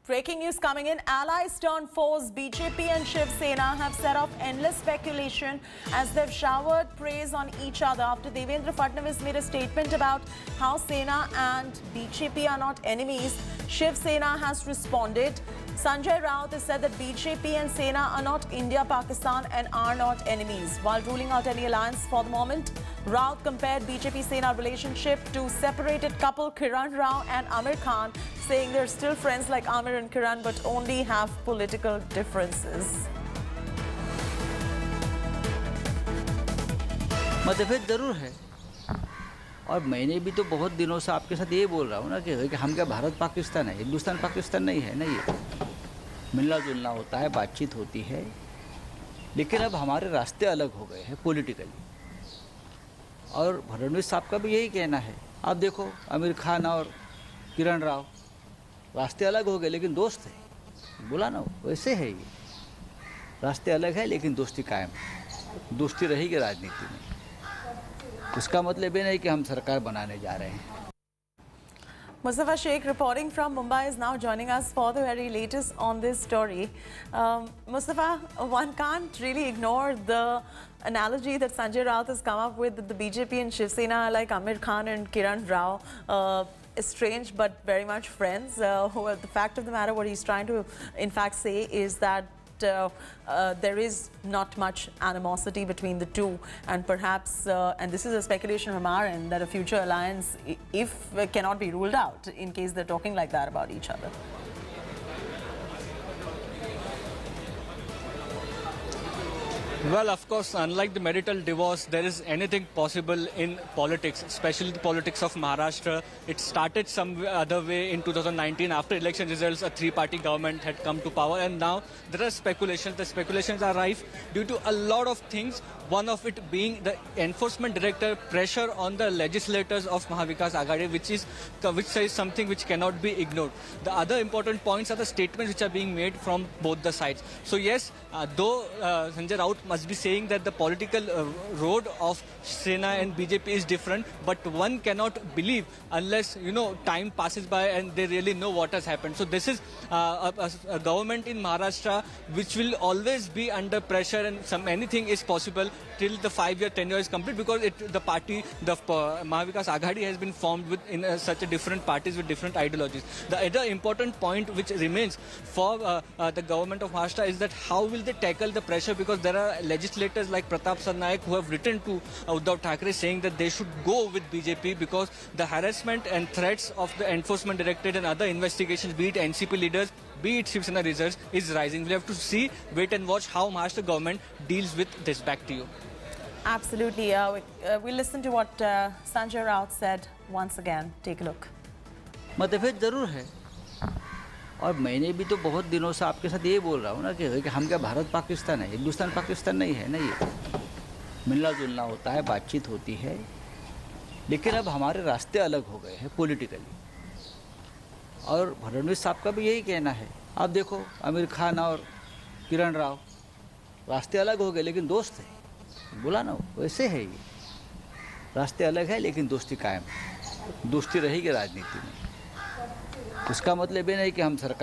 Breaking news coming in. Allies turn foes. BJP and Shiv Sena have set off endless speculation as they've showered praise on each other after Devendra Fadnavis made a statement about how Sena and BJP are not enemies. Shiv Sena has responded. Sanjay Raut has said that BJP and Sena are not India, Pakistan and are not enemies. While ruling out any alliance for the moment, Raut compared BJP-Sena relationship to separated couple Kiran Rao and Amir Khan, saying they're still friends like Amir and Kiran but only have political differences. मतभेद जरूर है और मैंने भी तो बहुत दिनों से आपके साथ ये बोल रहा हूँ ना कि हम क्या भारत पाकिस्तान है, हिंदुस्तान पाकिस्तान नहीं है ना। ये मिलना जुलना होता है, बातचीत होती है, लेकिन अब हमारे रास्ते अलग हो गए हैं पॉलिटिकली। और फडणवीस साहब का भी यही कहना है। आप देखो आमिर खान और किरण राव रास्ते अलग हो गए लेकिन दोस्त है, बोला ना वैसे है। ये रास्ते अलग है लेकिन दोस्ती कायम है, दोस्ती रहेगी राजनीति में। इसका मतलब ये नहीं कि हम सरकार बनाने जा रहे हैं। Mustafa Sheikh reporting from Mumbai is now joining us for the very latest on this story. Mustafa, one can't really ignore the analogy that Sanjay Raut has come up with that the BJP and Shiv Sena are like Amir Khan and Kiran Rao. Estranged but very much friends. The fact of the matter, what he's trying to in fact say is that there is not much animosity between the two, and perhaps and this is a speculation from our end, that a future alliance, if cannot be ruled out in case they're talking like that about each other. Well, of course, unlike the marital divorce, there is anything possible in politics, especially the politics of Maharashtra. It started some other way in 2019 after election results. A three-party government had come to power, and now there are speculations. The speculations are rife due to a lot of things. One of it being the enforcement director pressure on the legislators of Mahavikas Aghadi, which says something which cannot be ignored. The other important points are the statements which are being made from both the sides. So yes, though Sanjay Raut must be saying that the political road of Sena and BJP is different, but one cannot believe unless, you know, time passes by and they really know what has happened. So this is a government in Maharashtra which will always be under pressure, and anything is possible till the 5-year tenure is complete, because the Mahavikas Aghadi has been formed with such a different parties with different ideologies. The other important point which remains for the government of Maharashtra is that how will they tackle the pressure, because there are legislators like Pratap Sarnaik who have written to Uddhav Thackeray saying that they should go with BJP because the harassment and threats of the enforcement directorate and other investigations, be it NCP leaders, be it Shiv Sena results, is rising. We have to see, wait and watch how Maharashtra government deals with this. Back to you. Absolutely. We'll listen to what Sanjay Raut said once again. Take a look. मतभेद जरूर है और मैंने भी तो बहुत दिनों से आपके साथ ये बोल रहा हूँ ना कि हम क्या भारत पाकिस्तान है, हिंदुस्तान पाकिस्तान नहीं है ना। ये मिलना जुलना होता है, बातचीत होती है, लेकिन अब हमारे रास्ते अलग हो गए हैं पॉलिटिकली। और फडणवीस साहब का भी यही कहना है। आप देखो आमिर खान और किरण राव रास्ते अलग हो गए लेकिन दोस्त है, बोला ना वैसे है। ये रास्ते अलग है लेकिन दोस्ती कायम है, दोस्ती रहेगी राजनीति में। इसका मतलब ये नहीं कि हम सरकार